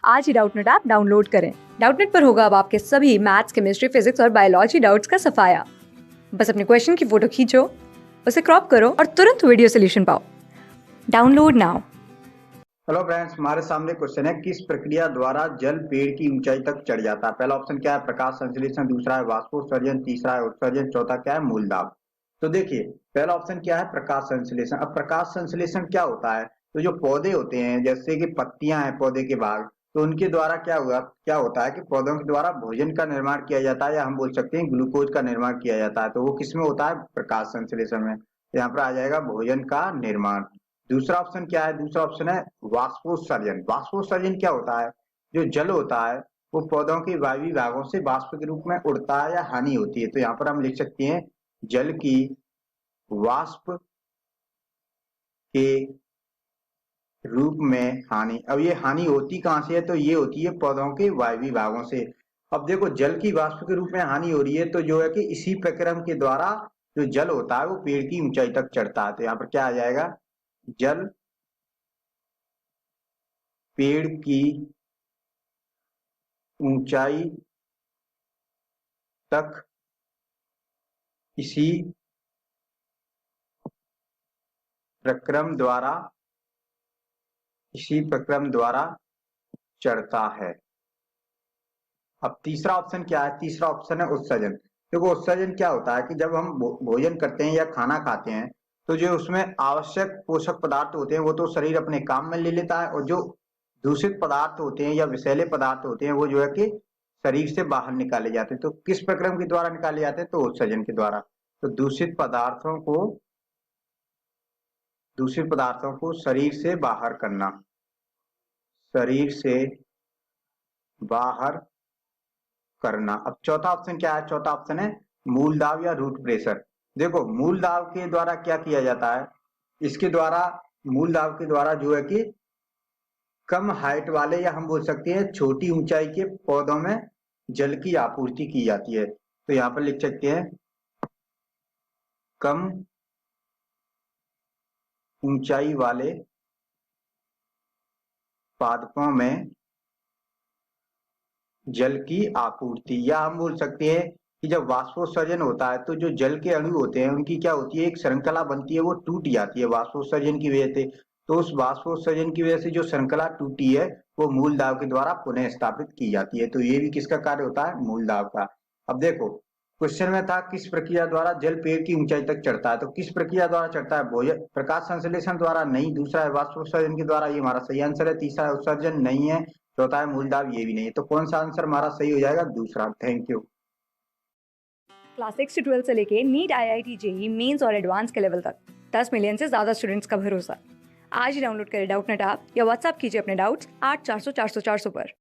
आज ही Doubtnut app download करें। Doubtnut पर होगा अब आपके सभी मैथ्स, केमिस्ट्री, फिजिक्स और बायोलॉजी डाउट्स का सफाया। बस अपने क्वेश्चन की फोटो खींचो, उसे क्रॉप करो और तुरंत वीडियो सोल्यूशन पाओ। Download now. हेलो फ्रेंड्स, हमारे सामने क्वेश्चन है, किस प्रक्रिया द्वारा जल पेड़ की ऊंचाई तक चढ़ जाता है। पहला ऑप्शन क्या है, प्रकाश संश्लेषण, दूसरा है वाष्पोत्सर्जन, तीसरा है उत्सर्जन, चौथा क्या है, मूल दाब। तो देखिए, पहला ऑप्शन क्या है, प्रकाश संश्लेषण। अब प्रकाश संश्लेषण क्या होता है, तो जो पौधे होते हैं, जैसे कि पत्तियां हैं पौधे के भाग, तो उनके द्वारा क्या होता है कि पौधों के द्वारा भोजन का निर्माण किया जाता है, या हम बोल सकते हैं ग्लूकोज का निर्माण किया जाता है। तो वो किसमें होता है, प्रकाश संश्लेषण में। तो यहाँ पर आ जाएगा भोजन का निर्माण। दूसरा ऑप्शन क्या है, दूसरा ऑप्शन है वाष्पोत्सर्जन। वाष्पोत्सर्जन क्या होता है, जो जल होता है वो पौधों के वायवीय भागों से वाष्प के रूप में उड़ता है या हानि होती है। तो यहाँ पर हम लिख सकते हैं जल की वाष्प के रूप में हानि। अब ये हानि होती कहाँ से है, तो ये होती है पौधों के वायवीय भागों से। अब देखो, जल की वाष्प के रूप में हानि हो रही है, तो जो है कि इसी प्रक्रम के द्वारा जो जल होता है वो पेड़ की ऊंचाई तक चढ़ता है। तो यहाँ पर क्या आ जाएगा, जल पेड़ की ऊंचाई तक इसी प्रक्रम द्वारा चढ़ता है। अब तीसरा ऑप्शन क्या है, तीसरा ऑप्शन है उत्सर्जन। देखो, उत्सर्जन क्या होता है कि जब हम भोजन करते हैं या खाना खाते हैं, तो जो उसमें आवश्यक पोषक पदार्थ होते हैं वो तो शरीर अपने काम में ले लेता है, और जो दूषित पदार्थ होते हैं या विषैले पदार्थ होते हैं वो जो है कि शरीर से बाहर निकाले जाते हैं। तो किस प्रक्रम के द्वारा निकाले जाते हैं, तो उत्सर्जन के द्वारा। तो दूषित पदार्थों को शरीर से बाहर करना, शरीर से बाहर करना। अब चौथा ऑप्शन क्या है, चौथा ऑप्शन है मूल दाब या रूट प्रेशर। देखो, मूल दाब के द्वारा क्या किया जाता है, इसके द्वारा मूल दाब के द्वारा जो है कि कम हाइट वाले, या हम बोल सकते हैं छोटी ऊंचाई के पौधों में जल की आपूर्ति की जाती है। तो यहाँ पर लिख सकते हैं कम ऊंचाई वाले पादपों में जल की आपूर्ति। या हम बोल सकते हैं कि जब वाष्पोत्सर्जन होता है तो जो जल के अणु होते हैं उनकी क्या होती है, एक श्रृंखला बनती है, वो टूट जाती है वाष्पोत्सर्जन की वजह से। तो उस वाष्पोत्सर्जन की वजह से जो श्रृंखला टूटी है वो मूल दाब के द्वारा पुनः स्थापित की जाती है। तो ये भी किसका कार्य होता है, मूल दाब का। अब देखो, क्वेश्चन में था किस प्रक्रिया द्वारा जल पेड़ की ऊंचाई तक चढ़ता है। तो किस प्रक्रिया द्वारा चढ़ता है, भोजन प्रकाश संश्लेषण द्वारा नहीं, दूसरा है वाष्पोत्सर्जन के द्वारा, ये हमारा सही आंसर है। तीसरा है उत्सर्जन, नहीं है। चौथा है मूल दाब, ये भी नहीं है। तो कौन सा आंसर हमारा सही हो जाएगा, दूसरा। Thank you. क्लास 6 से 12 से लेके नीट, IIT, जेईई मेंस और एडवांस के लेवल तक 10 मिलियन से ज्यादा स्टूडेंट्स का भरोसा। आज ही डाउनलोड करें डाउटनेट ऐप या व्हाट्सएप कीजिए अपने डाउट्स 8400 400 400 पर।